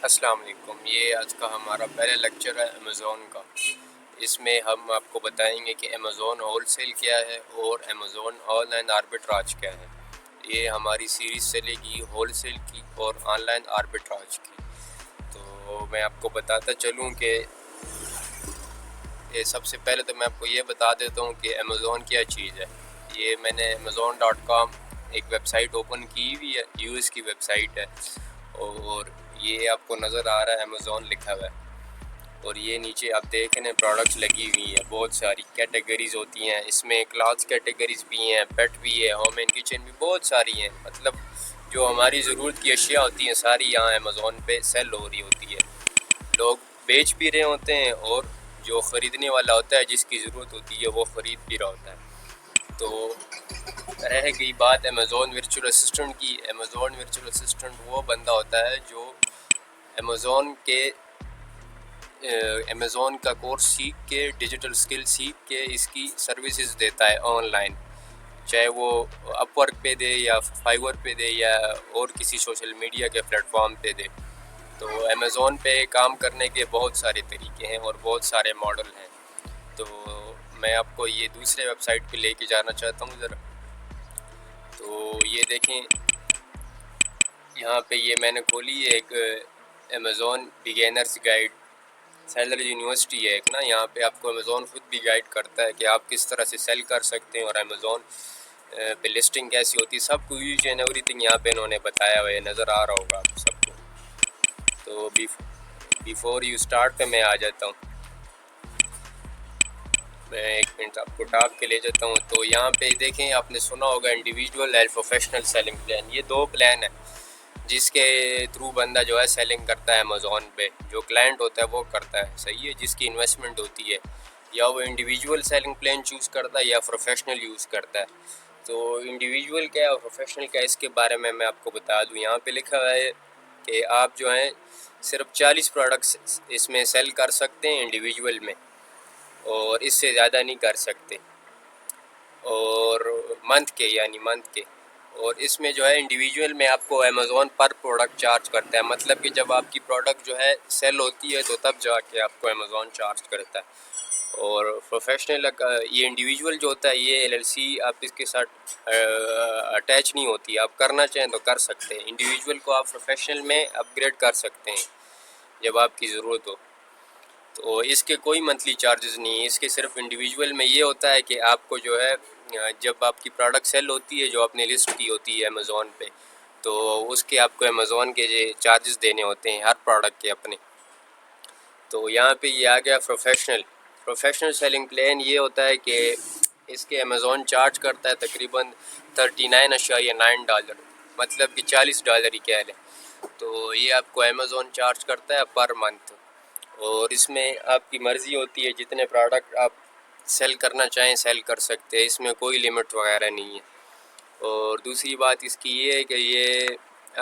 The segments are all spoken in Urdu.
السلام علیکم۔ یہ آج کا ہمارا پہلا لیکچر ہے امیزون کا۔ اس میں ہم آپ کو بتائیں گے کہ امیزون ہول سیل کیا ہے اور امیزون آن لائن آربیٹراج کیا ہے۔ یہ ہماری سیریز چلے گی ہول سیل کی اور آن لائن آربیٹراج کی۔ تو میں آپ کو بتاتا چلوں کہ سب سے پہلے تو میں آپ کو یہ بتا دیتا ہوں کہ امیزون کیا چیز ہے۔ یہ میں نے amazon.com ایک ویب سائٹ اوپن کی ہوئی ہے، یو ایس کی ویب سائٹ ہے، اور یہ آپ کو نظر آ رہا ہے امیزون لکھا ہوا ہے، اور یہ نیچے آپ دیکھ رہے ہیں پروڈکٹس لگی ہوئی ہیں، بہت ساری کیٹیگریز ہوتی ہیں اس میں، کلاتھس کیٹیگریز بھی ہیں، پیٹ بھی ہے، ہوم اینڈ کچن بھی بہت ساری ہیں، مطلب جو ہماری ضرورت کی اشیاء ہوتی ہیں ساری یہاں امیزون پہ سیل ہو رہی ہوتی ہے۔ لوگ بیچ بھی رہے ہوتے ہیں اور جو خریدنے والا ہوتا ہے جس کی ضرورت ہوتی ہے وہ خرید بھی رہا ہوتا ہے۔ تو رہ گئی بات امیزون ورچوئل اسسٹنٹ کی۔ امیزون ورچوئل اسسٹنٹ وہ بندہ ہوتا ہے جو امیزون کا کورس سیکھ کے، ڈیجیٹل سکل سیکھ کے اس کی سروسز دیتا ہے آن لائن، چاہے وہ اپ ورک پہ دے یا فائیور پہ دے یا اور کسی سوشل میڈیا کے پلیٹ فارم پہ دے۔ تو امیزون پہ کام کرنے کے بہت سارے طریقے ہیں اور بہت سارے ماڈل ہیں۔ تو میں آپ کو یہ دوسرے ویب سائٹ پہ لے کے جانا چاہتا ہوں ذرا۔ تو یہ دیکھیں یہاں پہ، یہ میں نے کھولی ہے ایک امیزون بگینرز گائیڈ، سیلر یونیورسٹی ہے ایک نا، یہاں پہ آپ کو امیزون خود بھی گائیڈ کرتا ہے کہ آپ کس طرح سے سیل کر سکتے ہیں اور امیزون پہ لسٹنگ کیسی ہوتی ہے، سب کو ایچ اینڈ ایوری تھنگ یہاں پہ انہوں نے بتایا ہوا ہے، نظر آ رہا ہوگا آپ سب کو۔ تو بیفور یو اسٹارٹ پہ میں آ جاتا ہوں، میں ایک منٹ آپ کو ٹاپ کے لے جاتا ہوں۔ تو یہاں پہ دیکھیں، آپ نے سنا ہوگا individual and professional selling plan, یہ دو پلان ہیں جس کے تھرو بندہ جو ہے سیلنگ کرتا ہے امیزون پہ، جو کلائنٹ ہوتا ہے وہ کرتا ہے، صحیح ہے، جس کی انویسٹمنٹ ہوتی ہے، یا وہ انڈیویجول سیلنگ پلان چوز کرتا ہے یا پروفیشنل یوز کرتا ہے۔ تو انڈیویجول کیا ہے اور پروفیشنل کیا ہے، اس کے بارے میں آپ کو بتا دوں۔ یہاں پہ لکھا ہوا ہے کہ آپ جو ہیں صرف 40 پروڈکٹس اس میں سیل کر سکتے ہیں انڈیویجول میں، اور اس سے زیادہ نہیں کر سکتے، اور منتھ کے، اور اس میں جو ہے انڈیویجول میں آپ کو امیزون پر پروڈکٹ چارج کرتا ہے، مطلب کہ جب آپ کی پروڈکٹ جو ہے سیل ہوتی ہے تو تب جا کے آپ کو امیزون چارج کرتا ہے۔ اور پروفیشنل یہ انڈیویجول جو ہوتا ہے، یہ ایل ایل سی آپ اس کے ساتھ اٹیچ نہیں ہوتی، آپ کرنا چاہیں تو کر سکتے ہیں، انڈیویجول کو آپ پروفیشنل میں اپ گریڈ کر سکتے ہیں جب آپ کی ضرورت ہو۔ تو اس کے کوئی منتھلی چارجز نہیں ہیں، اس کے صرف انڈیویجول میں یہ ہوتا ہے کہ آپ کو جو ہے جب آپ کی پروڈکٹ سیل ہوتی ہے جو آپ نے لسٹ کی ہوتی ہے امیزون پہ، تو اس کے آپ کو امیزون کے چارجز دینے ہوتے ہیں ہر پروڈکٹ کے اپنے۔ تو یہاں پہ یہ آ گیا پروفیشنل سیلنگ پلان، یہ ہوتا ہے کہ اس کے امیزون چارج کرتا ہے تقریباً $39.9، مطلب کہ $40 ہی کہہ لیں۔ تو یہ آپ کو امیزون چارج کرتا ہے پر منتھ، اور اس میں آپ کی مرضی ہوتی ہے جتنے پروڈکٹ آپ سیل کرنا چاہیں سیل کر سکتے ہیں، اس میں کوئی لیمٹ وغیرہ نہیں ہے۔ اور دوسری بات اس کی یہ ہے کہ یہ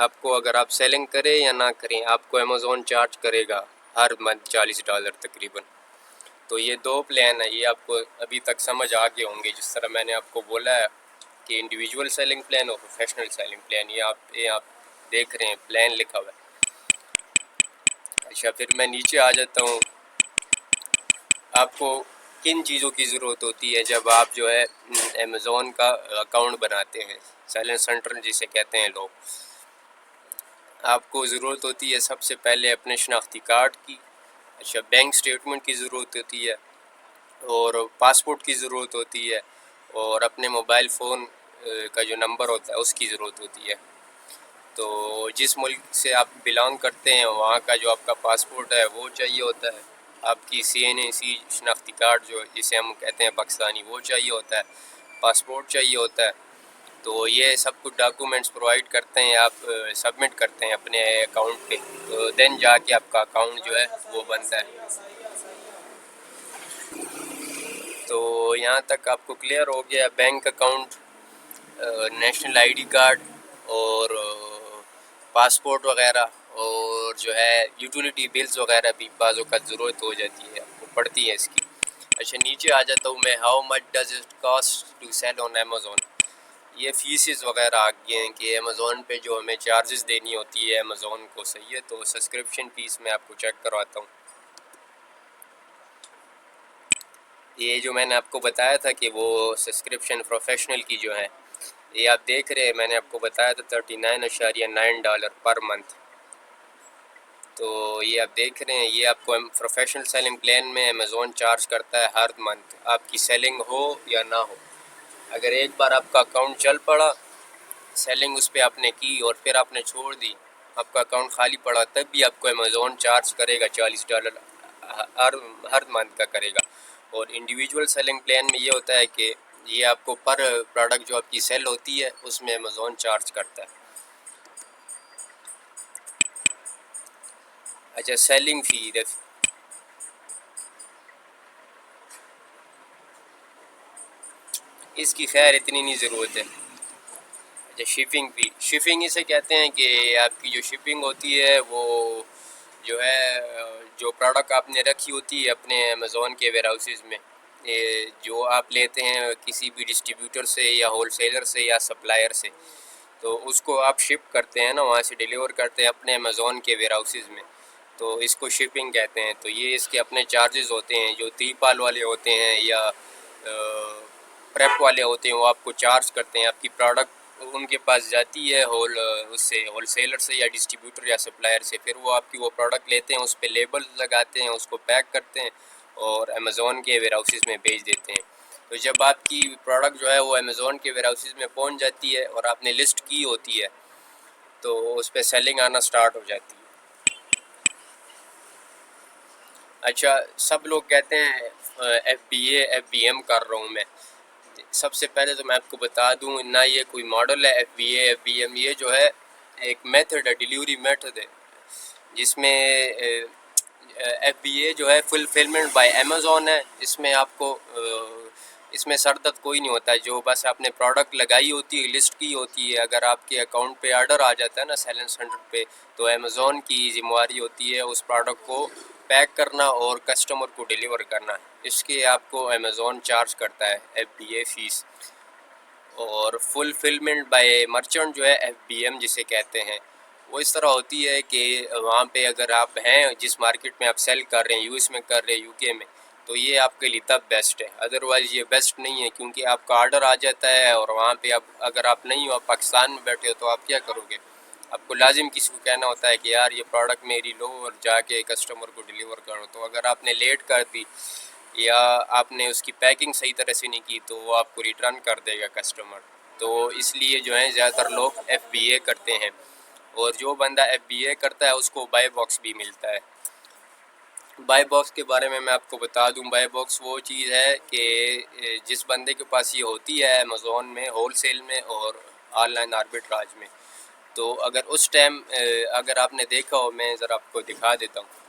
آپ کو اگر آپ سیلنگ کریں یا نہ کریں، آپ کو امیزون چارج کرے گا ہر منتھ $40 تقریباً۔ تو یہ دو پلان ہیں، یہ آپ کو ابھی تک سمجھ آ گئے ہوں گے، جس طرح میں نے آپ کو بولا ہے کہ انڈیویجول سیلنگ پلان اور پروفیشنل سیلنگ پلان، یہ آپ دیکھ رہے ہیں پلان لکھا ہوا ہے۔ اچھا، پھر میں نیچے آ جاتا ہوں۔ آپ کو کن چیزوں کی ضرورت ہوتی ہے جب آپ جو ہے امیزون کا اکاؤنٹ بناتے ہیں، سیلنگ سینٹر جسے کہتے ہیں لوگ؟ آپ کو ضرورت ہوتی ہے سب سے پہلے اپنے شناختی کارڈ کی، اچھا بینک سٹیٹمنٹ کی ضرورت ہوتی ہے، اور پاسپورٹ کی ضرورت ہوتی ہے، اور اپنے موبائل فون کا جو نمبر ہوتا ہے اس کی ضرورت ہوتی ہے۔ تو جس ملک سے آپ بلانگ کرتے ہیں وہاں کا جو آپ کا پاسپورٹ ہے وہ چاہیے ہوتا ہے، آپ کی CNAC شناختی کارڈ جو جسے ہم کہتے ہیں پاکستانی، وہ چاہیے ہوتا ہے، پاسپورٹ چاہیے ہوتا ہے۔ تو یہ سب کچھ ڈاکومنٹس پرووائڈ کرتے ہیں، آپ سبمٹ کرتے ہیں اپنے اکاؤنٹ پہ، تو دین جا کے آپ کا اکاؤنٹ جو ہے وہ بنتا ہے۔ تو یہاں تک آپ کو کلیئر ہو گیا، bank account, national ID card, اور پاسپورٹ وغیرہ، اور جو ہے یوٹیلیٹی بلز وغیرہ بھی بعض اوقات ضرورت ہو جاتی ہے، آپ کو پڑتی ہے اس کی۔ اچھا، نیچے آ جاتا ہوں میں، how much does it cost to sell on Amazon. یہ فیسز وغیرہ آ گئے ہیں کہ امیزون پہ جو ہمیں چارجز دینی ہوتی ہے امیزون کو، صحیح ہے. تو سبسکرپشن فیس میں آپ کو چیک کرواتا ہوں. یہ جو میں نے آپ کو بتایا تھا کہ وہ سبسکرپشن پروفیشنل کی جو ہے، یہ آپ دیکھ رہے ہیں، میں نے آپ کو بتایا تھا $39.9 پر منتھ. تو یہ آپ دیکھ رہے ہیں، یہ آپ کو پروفیشنل سیلنگ پلان میں امیزون چارج کرتا ہے ہر منتھ، آپ کی سیلنگ ہو یا نہ ہو. اگر ایک بار آپ کا اکاؤنٹ چل پڑا، سیلنگ اس پہ آپ نے کی اور پھر آپ نے چھوڑ دی، آپ کا اکاؤنٹ خالی پڑا، تب بھی آپ کو امیزون چارج کرے گا $40 ہر منتھ کا کرے گا. اور انڈیویجول سیلنگ پلان میں یہ ہوتا ہے کہ یہ آپ کو پر پروڈکٹ جو آپ کی سیل ہوتی ہے اس میں امیزون چارج کرتا ہے. اچھا، سیلنگ فی، اس کی خیر اتنی نہیں ضرورت ہے. اچھا، شپنگ فی، شپنگ اسے کہتے ہیں کہ آپ کی جو شپنگ ہوتی ہے وہ جو ہے جو پروڈکٹ آپ نے رکھی ہوتی ہے اپنے امیزون کے ویئر ہاؤسز میں، جو آپ لیتے ہیں کسی بھی ڈسٹریبیوٹر سے یا ہول سیلر سے یا سپلائر سے، تو اس کو آپ شپ کرتے ہیں نا، وہاں سے ڈیلیور کرتے ہیں اپنے امیزون کے ویئر ہاؤسز میں، تو اس کو شپنگ کہتے ہیں. تو یہ اس کے اپنے چارجز ہوتے ہیں، جو تی پال والے ہوتے ہیں یا پریپ والے ہوتے ہیں، وہ آپ کو چارج کرتے ہیں. آپ کی پروڈکٹ ان کے پاس جاتی ہے اس سے، ہول سیلر سے یا ڈسٹریبیوٹر یا سپلائر سے، پھر وہ آپ کی وہ پروڈکٹ لیتے ہیں، اس پہ لیبل لگاتے ہیں، اس کو پیک کرتے ہیں اور امیزون کے ویئر ہاؤسز میں بھیج دیتے ہیں. تو جب آپ کی پروڈکٹ جو ہے وہ امیزون کے ویئر ہاؤسز میں پہنچ جاتی ہے اور آپ نے لسٹ کی ہوتی ہے، تو اس پہ سیلنگ آنا سٹارٹ ہو جاتی ہے. اچھا، سب لوگ کہتے ہیں ایف بی ایم کر رہا ہوں میں. سب سے پہلے تو میں آپ کو بتا دوں، نہ یہ کوئی ماڈل ہے ایف بی ایم، یہ جو ہے ایک میتھڈ ہے، ڈیلیوری میتھڈ ہے، جس میں ایف بی اے جو ہے فلفلمنٹ بائی امیزون ہے. اس میں آپ کو اس میں سر درد کوئی نہیں ہوتا ہے. جو بس آپ نے پروڈکٹ لگائی ہوتی ہے، لسٹ کی ہوتی ہے، اگر آپ کے اکاؤنٹ پہ آرڈر آ جاتا ہے نا سیلنس 100 پہ، تو امیزون کی ذمہ داری ہوتی ہے اس پروڈکٹ کو پیک کرنا اور کسٹمر کو ڈیلیور کرنا. اس کے آپ کو امیزون چارج کرتا ہے ایف بی اے فیس. اور فلفلمنٹ بائی مرچنٹ جو ہے ایف بی ایم جسے کہتے ہیں، وہ اس طرح ہوتی ہے کہ وہاں پہ اگر آپ ہیں جس مارکیٹ میں آپ سیل کر رہے ہیں، یو ایس میں کر رہے ہیں، یو کے میں، تو یہ آپ کے لیے تب بیسٹ ہے. ادروائز یہ بیسٹ نہیں ہے، کیونکہ آپ کا آرڈر آ جاتا ہے اور وہاں پہ اب اگر آپ نہیں ہو، آپ پاکستان میں بیٹھے ہو، تو آپ کیا کرو گے؟ آپ کو لازم کسی کو کہنا ہوتا ہے کہ یار یہ پروڈکٹ میری لو اور جا کے کسٹمر کو ڈیلیور کرو. تو اگر آپ نے لیٹ کر دی یا آپ نے اس کی پیکنگ صحیح طرح سے نہیں کی، تو وہ آپ کو ریٹرن کر دے گا کسٹمر. تو اس لیے جو ہے زیادہ تر لوگ ایف بی اے کرتے ہیں، اور جو بندہ ایف بی اے کرتا ہے اس کو بائی باکس بھی ملتا ہے. بائی باکس کے بارے میں آپ کو بتا دوں، بائی باکس وہ چیز ہے کہ جس بندے کے پاس یہ ہوتی ہے امیزون میں ہول سیل میں اور آن لائن آربٹراج میں، تو اگر اس ٹائم اگر آپ نے دیکھا ہو، میں ذرا آپ کو دکھا دیتا ہوں.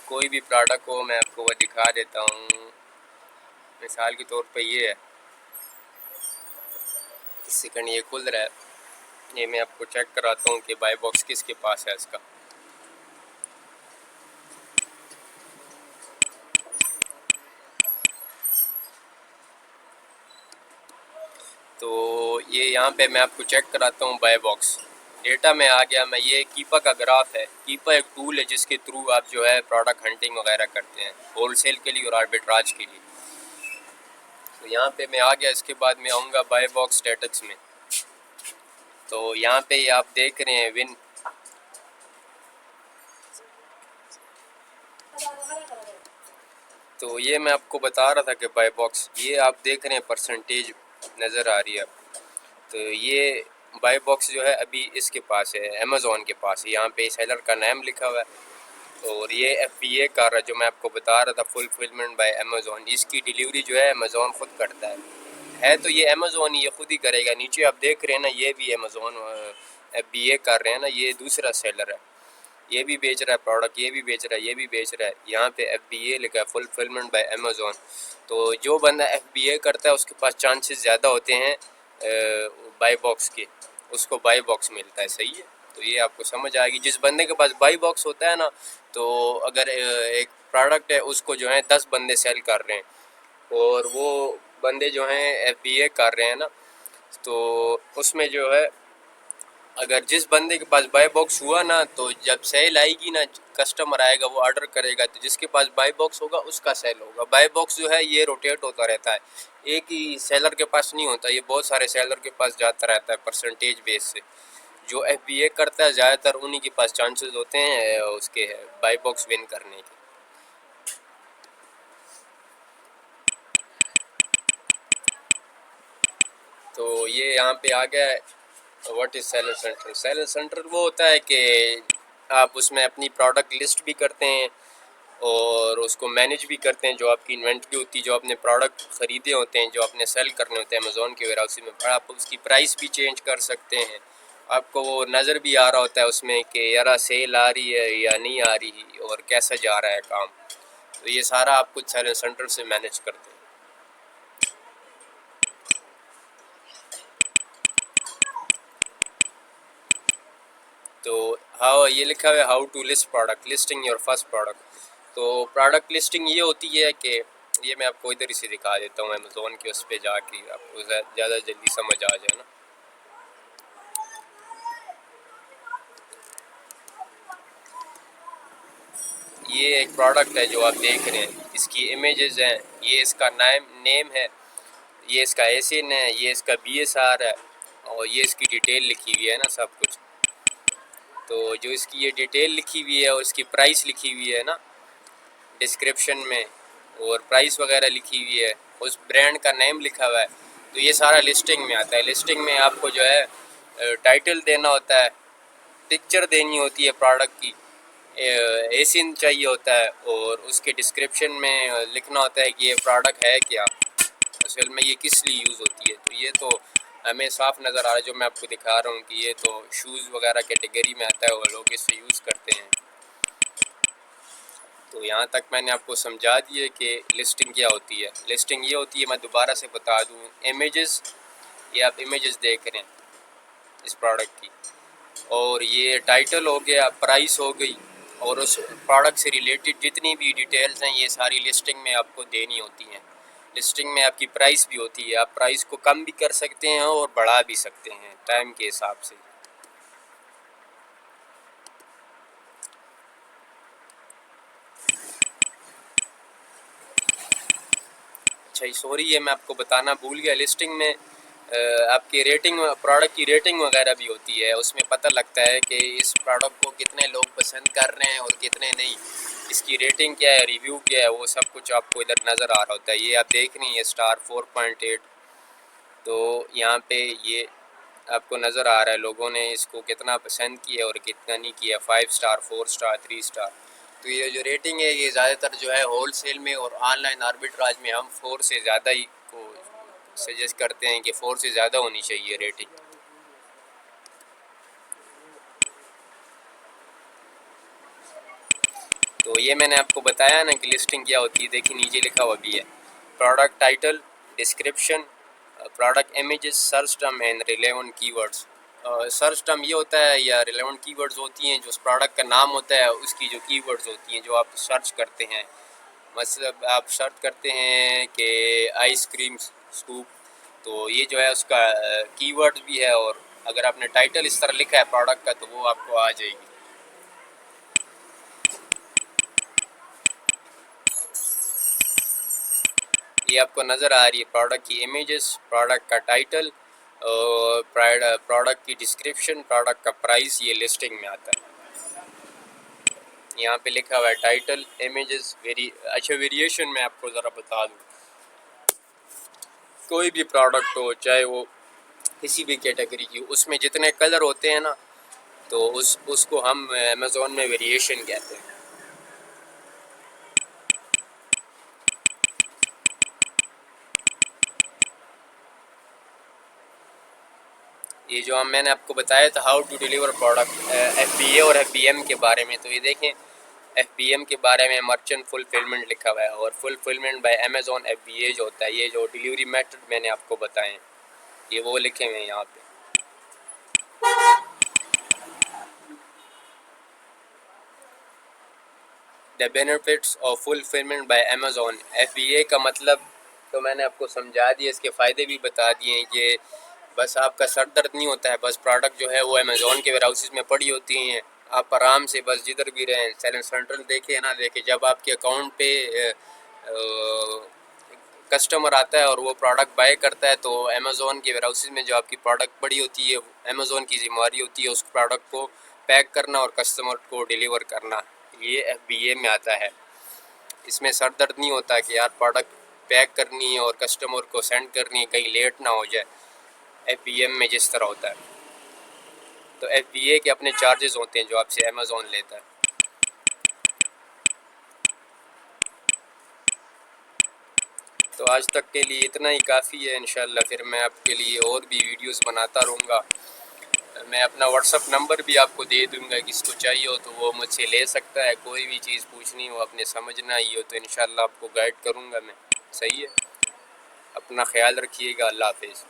کوئی بھی پروڈکٹ ہو میں آپ کو وہ دکھا دیتا ہوں. مثال کے طور پہ یہ ہے، اس سیکنڈ یہ کھل رہا ہے، یہ میں آپ کو چیک کراتا ہوں کہ بائی باکس کس کے پاس ہے اس کا. تو یہ یہاں پہ میں آپ کو چیک کراتا ہوں بائی باکس. ڈیٹا میں آ گیا میں، یہ کیپا کا گراف ہے. کیپا ایک ٹول ہے جس کے تھرو آپ جو ہے پروڈکٹ ہنٹنگ وغیرہ کرتے ہیں ہول سیل کے لیے اور آربٹراج کے لیے. تو یہاں پہ میں آ گیا، اس کے بعد میں آؤں گا بائی باکس اسٹیٹس میں. تو یہاں پہ آپ دیکھ رہے ہیں ون، تو یہ میں آپ کو بتا رہا تھا کہ بائی باکس، یہ آپ دیکھ رہے ہیں پرسنٹیج نظر آ رہی ہے آپ کو. تو یہ بائی باکس جو ہے ابھی اس کے پاس ہے، امیزون کے پاس ہے. یہاں پہ سیلر کا نام لکھا ہوا ہے. اور یہ ایف بی اے کر رہا ہے جو میں آپ کو بتا رہا تھا، فلفلمنٹ بائی امیزون. اس کی ڈیلیوری جو ہے امیزون خود کرتا ہے تو یہ امیزون یہ خود ہی کرے گا. نیچے آپ دیکھ رہے ہیں نا، یہ بھی امیزون ایف بی اے کر رہے ہیں نا، یہ دوسرا سیلر ہے، یہ بھی بیچ رہا ہے پروڈکٹ، یہ بھی بیچ رہا ہے، یہ بھی بیچ رہا ہے. یہاں پہ ایف بی اے لکھا ہے، فلفلمنٹ بائی امیزون. تو جو بندہ ایف بی اے کرتا ہے اس کے پاس چانسز زیادہ ہوتے ہیں بائی باکس کے، اس کو بائی باکس ملتا ہے. صحیح ہے، تو یہ آپ کو سمجھ آئے گی. جس بندے کے پاس بائی باکس ہوتا ہے نا، تو اگر ایک پروڈکٹ ہے اس کو جو ہے 10 بندے سیل کر رہے ہیں، اور وہ بندے جو ہیں FBA کر رہے ہیں نا، تو اس میں جو ہے اگر جس بندے کے پاس بائی باکس ہوا نا، تو جب سیل آئے گی نا، کسٹمر آئے گا وہ آرڈر کرے گا، تو جس کے پاس بائی باکس ہوگا اس کا سیل ہوگا۔ بائی باکس جو ہے یہ روٹیٹ ہوتا رہتا ہے، ایک ہی سیلر کے پاس نہیں ہوتا، یہ بہت سارے سیلر کے پاس جاتا رہتا ہے پرسنٹیج بیس سے۔ جو FBA کرتا ہے زیادہ تر انہی کے پاس چانسز ہوتے ہیں اس کے بائی باکس ون کرنے کے۔ تو یہ یہاں پہ آ گیا ہے what is seller centre. Seller centre وہ ہوتا ہے کہ آپ اس میں اپنی پروڈکٹ لسٹ بھی کرتے ہیں اور اس کو مینیج بھی کرتے ہیں، جو آپ کی انوینٹری ہوتی ہے، جو آپ نے پروڈکٹ خریدے ہوتے ہیں، جو آپ نے سیل کرنے ہوتے ہیں امیزون کے ویئر ہاؤس میں، آپ اس کی پرائس بھی چینج کر سکتے ہیں۔ آپ کو وہ نظر بھی آ رہا ہوتا ہے اس میں کہ یار سیل آ رہی ہے یا نہیں آ رہی اور کیسا جا رہا ہے کام، تو یہ سارا آپ کچھ سیلر سینٹر سے مینیج کرتے ہیں۔ تو ہاؤ یہ لکھا ہوا ہے how to list product, listing your first product. تو پروڈکٹ لسٹنگ یہ ہوتی ہے کہ یہ میں آپ کو ادھر ہی سے دکھا دیتا ہوں، امیزون کے اس پہ جا کے آپ کو زیادہ جلدی سمجھ آ جائے نا۔ یہ ایک پروڈکٹ ہے جو آپ دیکھ رہے ہیں، اس کی امیجز ہیں، یہ اس کا نیم ہے، یہ اس کا ایسن ہے، یہ اس کا BSR ہے، اور یہ اس کی ڈیٹیل لکھی ہوئی ہے نا سب کچھ۔ تو جو اس کی یہ ڈیٹیل لکھی ہوئی ہے اور اس کی پرائس لکھی ہوئی ہے نا ڈسکرپشن میں، اور پرائس وغیرہ لکھی ہوئی ہے، اس برانڈ کا نیم لکھا ہوا ہے، تو یہ سارا لسٹنگ میں آتا ہے۔ لسٹنگ میں آپ کو جو ہے ٹائٹل دینا ہوتا ہے، پکچر دینی ہوتی ہے پروڈکٹ کی، ایسن چاہیے ہوتا ہے، اور اس کے ڈسکرپشن میں لکھنا ہوتا ہے کہ یہ پروڈکٹ ہے کیا، اصل میں یہ کس لیے یوز ہوتی ہے۔ تو یہ تو ہمیں صاف نظر آ رہا ہے جو میں آپ کو دکھا رہا ہوں کہ یہ تو شوز وغیرہ کیٹیگری میں آتا ہے، وہ لوگ اس سے یوز کرتے ہیں۔ تو یہاں تک میں نے آپ کو سمجھا دیے کہ لسٹنگ کیا ہوتی ہے۔ لسٹنگ یہ ہوتی ہے، میں دوبارہ سے بتا دوں، امیجز، یہ آپ امیجز دیکھ رہے ہیں اس پروڈکٹ کی، اور یہ ٹائٹل ہو گیا، پرائس ہو گئی، اور اس پروڈکٹ سے ریلیٹڈ جتنی بھی ڈیٹیلز ہیں یہ ساری لسٹنگ میں آپ کو دینی ہوتی ہیں۔ لسٹنگ میں آپ کی پرائس بھی ہوتی ہے، آپ پرائس کو کم بھی کر سکتے ہیں اور بڑھا بھی سکتے ہیں ٹائم کے حساب سے۔ اچھا سوری، یہ میں آپ کو بتانا بھول گیا، لسٹنگ میں آپ کی ریٹنگ، پروڈکٹ کی ریٹنگ وغیرہ بھی ہوتی ہے، اس میں پتہ لگتا ہے کہ اس پروڈکٹ کو کتنے لوگ پسند کر رہے ہیں اور کتنے نہیں، اس کی ریٹنگ کیا ہے، ریویو کیا ہے، وہ سب کچھ آپ کو ادھر نظر آ رہا ہوتا ہے۔ یہ آپ دیکھ رہی ہیں اسٹار 4.8، تو یہاں پہ یہ آپ کو نظر آ رہا ہے لوگوں نے اس کو کتنا پسند کیا اور کتنا نہیں کیا، 5 اسٹار، 4 اسٹار، 3 اسٹار۔ تو یہ جو ریٹنگ ہے یہ زیادہ تر جو ہے ہول سیل میں اور آن لائن آربیٹراج میں ہم 4 سے زیادہ ہی کو سجیسٹ کرتے ہیں کہ 4 سے زیادہ ہونی چاہیے ریٹنگ۔ تو یہ میں نے آپ کو بتایا نا کہ لسٹنگ کیا ہوتی ہے، دیکھیں نیچے لکھا ہوا بھی ہے، product title, description, product images, search term and relevant کی ورڈز۔ سرچ ٹرم یہ ہوتا ہے یا ریلیونٹ کی ورڈز ہوتی ہیں جو اس پروڈکٹ کا نام ہوتا ہے، اس کی جو کی ورڈز ہوتی ہیں جو آپ سرچ کرتے ہیں، مطلب آپ سرچ کرتے ہیں کہ آئس کریم سکوپ، تو یہ جو ہے اس کا کی ورڈ بھی ہے، اور اگر آپ نے ٹائٹل اس طرح لکھا ہے پروڈکٹ کا تو وہ آپ کو آ جائے گی۔ یہ آپ کو نظر آ رہی ہے پروڈکٹ کی امیجز، پروڈکٹ کا ٹائٹل، اور پروڈکٹ کی ڈسکرپشن، پروڈکٹ کا پرائس، یہ لسٹنگ میں آتا ہے۔ یہاں پہ لکھا ہوا ہے ٹائٹل، امیجز، اچھا ویریشن میں آپ کو ذرا بتا دوں، کوئی بھی پروڈکٹ ہو چاہے وہ کسی بھی کیٹیگری کی، اس میں جتنے کلر ہوتے ہیں نا تو اس کو ہم امیزون میں ویریشن کہتے ہیں۔ یہ جو میں نے آپ کو بتایا تھا how to deliver product FBA اور FBM کے بارے میں، تو یہ دیکھیں FBM کے بارے میں مرچنٹ فلفلمنٹ لکھا ہوا ہے، اور فلفلمنٹ بائی امیزون FBA جو ہوتا ہے، یہ جو ڈیلیوری میتھڈ میں نے آپ کو بتائے ہیں یہ وہ لکھے ہوئے ہیں یہاں پہ۔ The benefits of fulfillment by Amazon، FBA کا مطلب تو میں نے آپ کو سمجھا دیا، اس کے فائدے بھی بتا دیے ہیں کہ بس آپ کا سر درد نہیں ہوتا ہے، بس پروڈکٹ جو ہے وہ امیزون کے ویئر ہاؤسز میں پڑی ہوتی ہیں، آپ آرام سے بس جدھر بھی رہیں سیلنگ سینٹرل دیکھیں نہ دیکھیں، جب آپ کے اکاؤنٹ پہ کسٹمر آتا ہے اور وہ پروڈکٹ بائی کرتا ہے تو امیزون کے ویئر ہاؤسز میں جو آپ کی پروڈکٹ پڑی ہوتی ہے امیزون کی ذمہ داری ہوتی ہے اس پروڈکٹ کو پیک کرنا اور کسٹمر کو ڈیلیور کرنا، یہ ایف بی اے میں آتا ہے۔ اس میں سر درد نہیں ہوتا کہ یار پروڈکٹ پیک کرنی ہے اور کسٹمر کو سینڈ کرنی ہے، کہیں لیٹ نہ ہو جائے، ایف بی ایم میں جس طرح ہوتا ہے۔ تو ایف بی اے کے اپنے چارجز ہوتے ہیں جو آپ سے امیزون لیتا ہے۔ تو آج تک کے لیے اتنا ہی کافی ہے، انشاءاللہ پھر میں آپ کے لیے اور بھی ویڈیوز بناتا رہوں گا۔ میں اپنا واٹس اپ نمبر بھی آپ کو دے دوں گا، کس کو چاہیے ہو تو وہ مجھ سے لے سکتا ہے، کوئی بھی چیز پوچھنی ہو اپنے سمجھنا ہی ہو تو انشاءاللہ آپ کو گائیڈ کروں گا میں۔ صحیح ہے، اپنا خیال رکھیے گا، اللہ حافظ۔